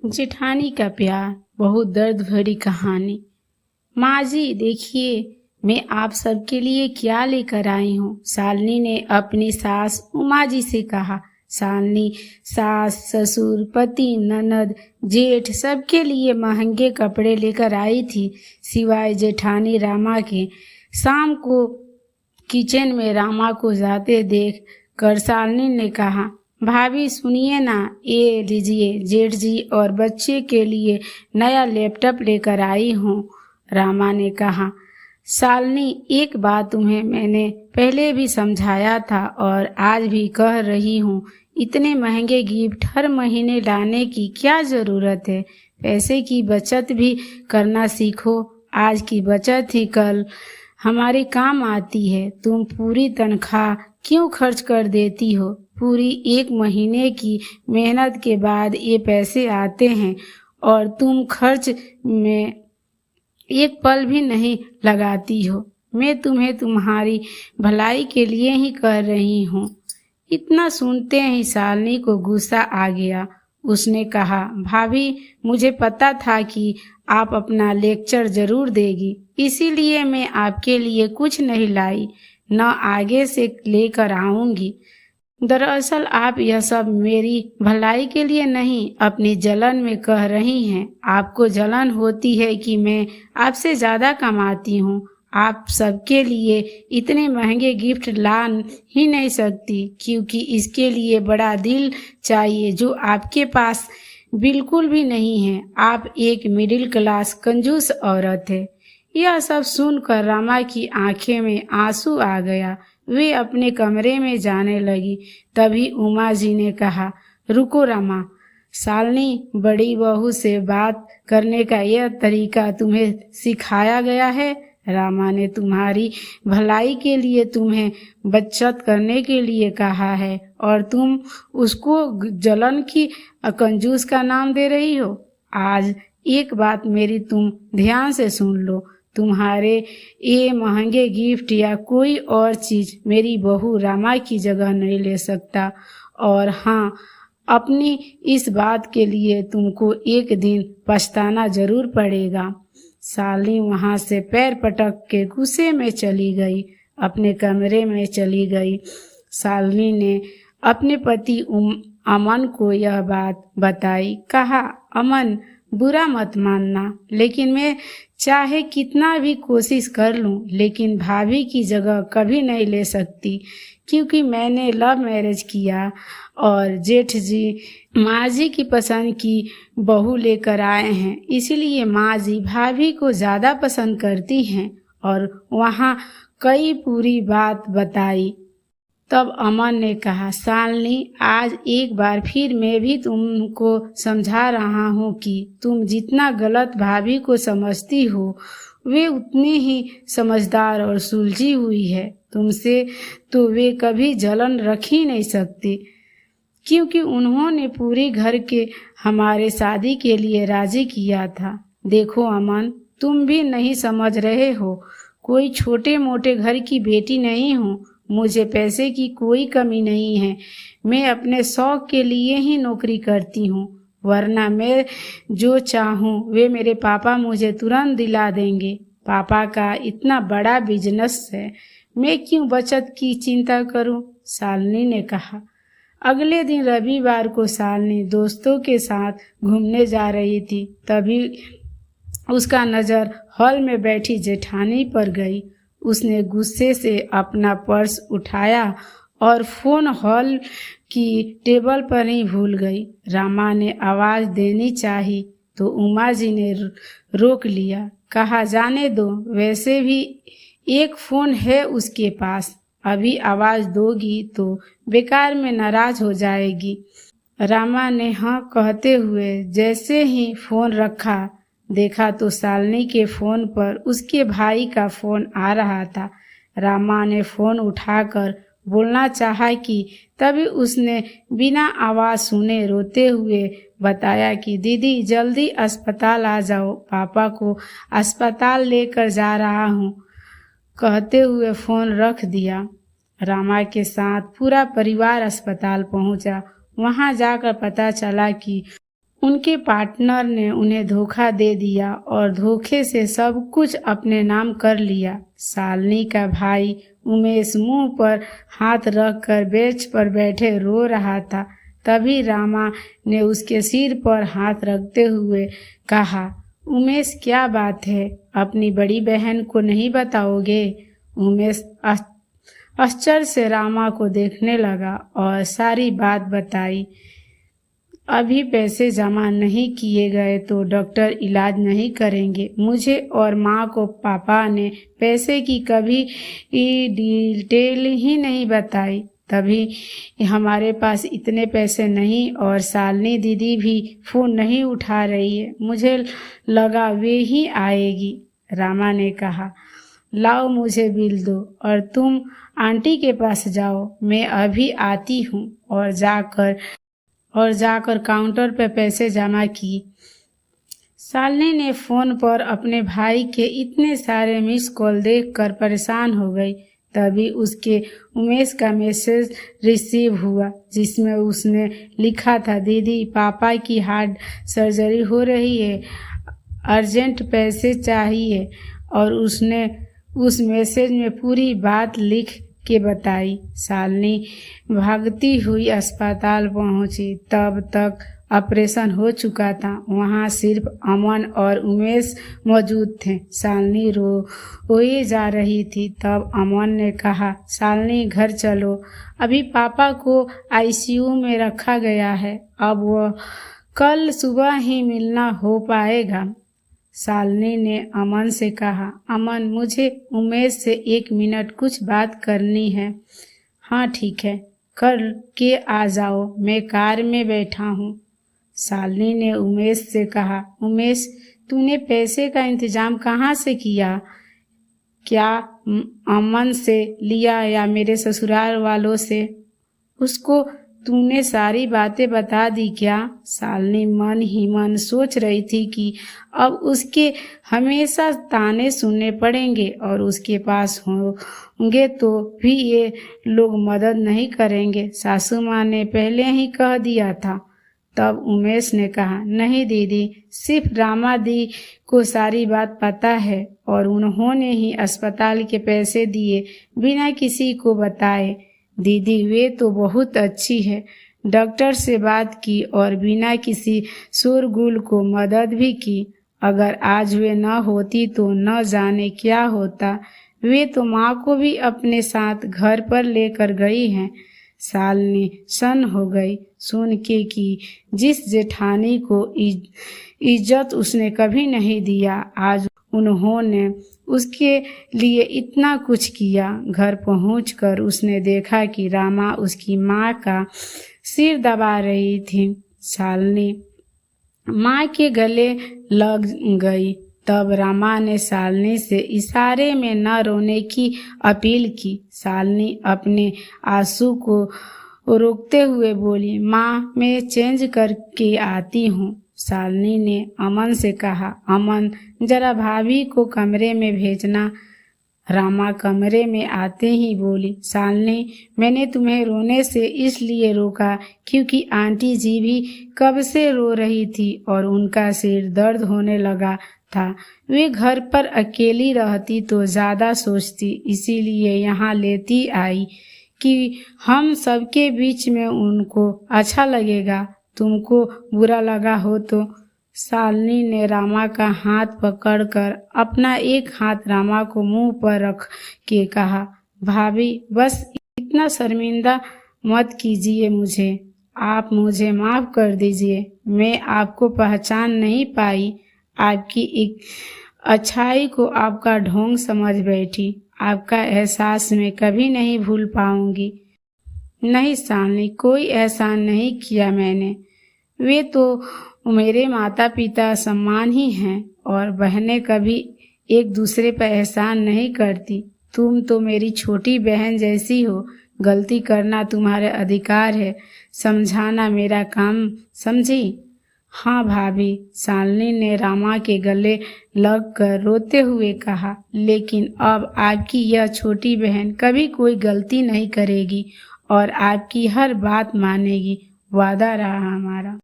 जेठानी का प्यार, बहुत दर्द भरी कहानी। माँ जी देखिए, मैं आप सबके लिए क्या लेकर आई हूँ। शालिनी ने अपनी सास उमा जी से कहा। शालिनी सास, ससुर, पति, ननद, जेठ सबके लिए महंगे कपड़े लेकर आई थी, सिवाय जेठानी रामा के। शाम को किचन में रामा को जाते देख कर शालिनी ने कहा, भाभी सुनिए ना, ये लीजिए, जेठ जी और बच्चे के लिए नया लैपटॉप लेकर आई हूँ। रामा ने कहा, शालिनी एक बात तुम्हें मैंने पहले भी समझाया था और आज भी कह रही हूँ, इतने महंगे गिफ्ट हर महीने लाने की क्या ज़रूरत है। पैसे की बचत भी करना सीखो। आज की बचत ही कल हमारे काम आती है। तुम पूरी तनख्वाह क्यों खर्च कर देती हो? पूरी एक महीने की मेहनत के बाद ये पैसे आते हैं और तुम खर्च में एक पल भी नहीं लगाती हो। मैं तुम्हें तुम्हारी भलाई के लिए ही कह रही हूँ। इतना सुनते ही शालिनी को गुस्सा आ गया। उसने कहा, भाभी मुझे पता था कि आप अपना लेक्चर जरूर देगी, इसीलिए मैं आपके लिए कुछ नहीं लाई, न आगे से लेकर आऊंगी। दरअसल आप यह सब मेरी भलाई के लिए नहीं, अपनी जलन में कह रही हैं। आपको जलन होती है कि मैं आपसे ज़्यादा कमाती हूँ। आप सबके लिए इतने महंगे गिफ्ट ला ही नहीं सकती, क्योंकि इसके लिए बड़ा दिल चाहिए, जो आपके पास बिल्कुल भी नहीं है। आप एक मिडिल क्लास कंजूस औरत है। यह सब सुनकर रामा की आंखें में आंसू आ गया। वे अपने कमरे में जाने लगी। तभी उमा जी ने कहा, रुको रामा, शालिनी बड़ी बहू से बात करने का यह तरीका तुम्हें सिखाया गया है। रामा ने तुम्हारी भलाई के लिए तुम्हें बचत करने के लिए कहा है और तुम उसको जलन की कंजूस का नाम दे रही हो। आज एक बात मेरी तुम ध्यान से सुन लो, तुम्हारे ये महंगे गिफ्ट या कोई और चीज मेरी बहू रामा की जगह नहीं ले सकता। और हाँ, अपनी इस बात के लिए तुमको एक दिन पछताना जरूर पड़ेगा। शालिनी वहां से पैर पटक के गुस्से में चली गई, अपने कमरे में चली गई। शालिनी ने अपने पति अमन को यह बात बताई। कहा, अमन, बुरा मत मानना, लेकिन मैं चाहे कितना भी कोशिश कर लूं, लेकिन भाभी की जगह कभी नहीं ले सकती, क्योंकि मैंने लव मैरिज किया और जेठ जी माँ जी की पसंद की बहू लेकर आए हैं, इसलिए माँ जी भाभी को ज़्यादा पसंद करती हैं। और वहाँ कई पूरी बात बताई। तब अमन ने कहा, शालिनी, आज एक बार फिर मैं भी तुमको समझा रहा हूँ कि तुम जितना गलत भाभी को समझती हो, वे उतनी ही समझदार और सुलझी हुई है। तुमसे तो वे कभी जलन रख ही नहीं सकती, क्योंकि उन्होंने पूरे घर के हमारे शादी के लिए राजी किया था। देखो अमन, तुम भी नहीं समझ रहे हो, कोई छोटे मोटे घर की बेटी नहीं हूँ। मुझे पैसे की कोई कमी नहीं है। मैं अपने शौक के लिए ही नौकरी करती हूँ, वरना मैं जो चाहूँ वे मेरे पापा मुझे तुरंत दिला देंगे। पापा का इतना बड़ा बिजनेस है, मैं क्यों बचत की चिंता करूँ? शालिनी ने कहा। अगले दिन रविवार को शालिनी दोस्तों के साथ घूमने जा रही थी। तभी उसका नज़र हॉल में बैठी जेठानी पर गई। उसने गुस्से से अपना पर्स उठाया और फोन हॉल की टेबल पर ही भूल गई। रामा ने आवाज देनी चाही तो उमा जी ने रोक लिया। कहा, जाने दो, वैसे भी एक फोन है उसके पास, अभी आवाज दोगी तो बेकार में नाराज हो जाएगी। रामा ने हाँ कहते हुए जैसे ही फोन रखा, देखा तो शालिनी के फोन पर उसके भाई का फोन आ रहा था। रामा ने फोन उठाकर बोलना चाहा कि तभी उसने बिना आवाज सुने रोते हुए बताया कि दीदी जल्दी अस्पताल आ जाओ, पापा को अस्पताल लेकर जा रहा हूँ। कहते हुए फोन रख दिया। रामा के साथ पूरा परिवार अस्पताल पहुंचा। वहां जाकर पता चला कि उनके पार्टनर ने उन्हें धोखा दे दिया और धोखे से सब कुछ अपने नाम कर लिया। शालिनी का भाई उमेश मुंह पर हाथ रखकर बेंच पर बैठे रो रहा था। तभी रामा ने उसके सिर पर हाथ रखते हुए कहा, उमेश क्या बात है, अपनी बड़ी बहन को नहीं बताओगे? उमेश आश्चर्य से रामा को देखने लगा और सारी बात बताई। अभी पैसे जमा नहीं किए गए तो डॉक्टर इलाज नहीं करेंगे। मुझे और माँ को पापा ने पैसे की कभी डिटेल ही नहीं बताई। तभी हमारे पास इतने पैसे नहीं और शालिनी दीदी भी फ़ोन नहीं उठा रही है। मुझे लगा वे ही आएगी। रामा ने कहा, लाओ मुझे बिल दो और तुम आंटी के पास जाओ, मैं अभी आती हूँ। और जाकर काउंटर पर पैसे जमा की। शालिनी ने फ़ोन पर अपने भाई के इतने सारे मिस कॉल देखकर परेशान हो गई। तभी उसके उमेश का मैसेज रिसीव हुआ जिसमें उसने लिखा था, दीदी पापा की हार्ट सर्जरी हो रही है, अर्जेंट पैसे चाहिए। और उसने उस मैसेज में पूरी बात लिख के बताई। शालिनी भागती हुई अस्पताल पहुंची। तब तक ऑपरेशन हो चुका था। वहां सिर्फ अमन और उमेश मौजूद थे। शालिनी रोए जा रही थी। तब अमन ने कहा, शालिनी घर चलो, अभी पापा को आईसीयू में रखा गया है, अब वह कल सुबह ही मिलना हो पाएगा। शालिनी ने अमन से कहा, अमन मुझे उमेश से 1 मिनट कुछ बात करनी है। हाँ ठीक है, कर के आ जाओ, मैं कार में बैठा हूँ। शालिनी ने उमेश से कहा, उमेश तूने पैसे का इंतजाम कहाँ से किया? क्या अमन से लिया या मेरे ससुराल वालों से? उसको तूने सारी बातें बता दी क्या? शालिनी मन ही मन सोच रही थी कि अब उसके हमेशा ताने सुनने पड़ेंगे और उसके पास होंगे तो भी ये लोग मदद नहीं करेंगे। सासू माँ ने पहले ही कह दिया था। तब उमेश ने कहा, नहीं दीदी, सिर्फ रामा दी को सारी बात पता है और उन्होंने ही अस्पताल के पैसे दिए बिना किसी को बताए। दीदी वे तो बहुत अच्छी है, डॉक्टर से बात की और बिना किसी शोरगुल को मदद भी की। अगर आज वे न होती तो न जाने क्या होता। वे तो माँ को भी अपने साथ घर पर लेकर गई हैं। शालिनी सन हो गई सुन के कि जिस जेठानी को इज्जत उसने कभी नहीं दिया, आज उन्होंने उसके लिए इतना कुछ किया। घर पहुंचकर उसने देखा कि रामा उसकी माँ का सिर दबा रही थी। शालिनी माँ के गले लग गई। तब रामा ने शालिनी से इशारे में न रोने की अपील की। शालिनी अपने आंसू को रोकते हुए बोली, माँ मैं चेंज करके आती हूँ। शालिनी ने अमन से कहा, अमन जरा भाभी को कमरे में भेजना। रामा कमरे में आते ही बोली, शालिनी मैंने तुम्हें रोने से इसलिए रोका क्योंकि आंटी जी भी कब से रो रही थी और उनका सिर दर्द होने लगा था। वे घर पर अकेली रहती तो ज़्यादा सोचती, इसीलिए यहाँ लेती आई कि हम सबके बीच में उनको अच्छा लगेगा। तुमको बुरा लगा हो तो। शालिनी ने रामा का हाथ पकड़कर अपना एक हाथ रामा को मुंह पर रख के कहा, भाभी बस इतना शर्मिंदा मत कीजिए मुझे, आप मुझे माफ़ कर दीजिए। मैं आपको पहचान नहीं पाई, आपकी एक अच्छाई को आपका ढोंग समझ बैठी। आपका एहसास मैं कभी नहीं भूल पाऊंगी। नहीं शालिनी, कोई एहसान नहीं किया मैंने। वे तो मेरे माता पिता सम्मान ही हैं और बहनें कभी एक दूसरे पर एहसान नहीं करती। तुम तो मेरी छोटी बहन जैसी हो। गलती करना तुम्हारा अधिकार है, समझाना मेरा काम, समझी? हाँ भाभी, शालिनी ने रामा के गले लगकर रोते हुए कहा, लेकिन अब आपकी यह छोटी बहन कभी कोई गलती नहीं करेगी और आपकी हर बात मानेगी। वादा रहा हमारा।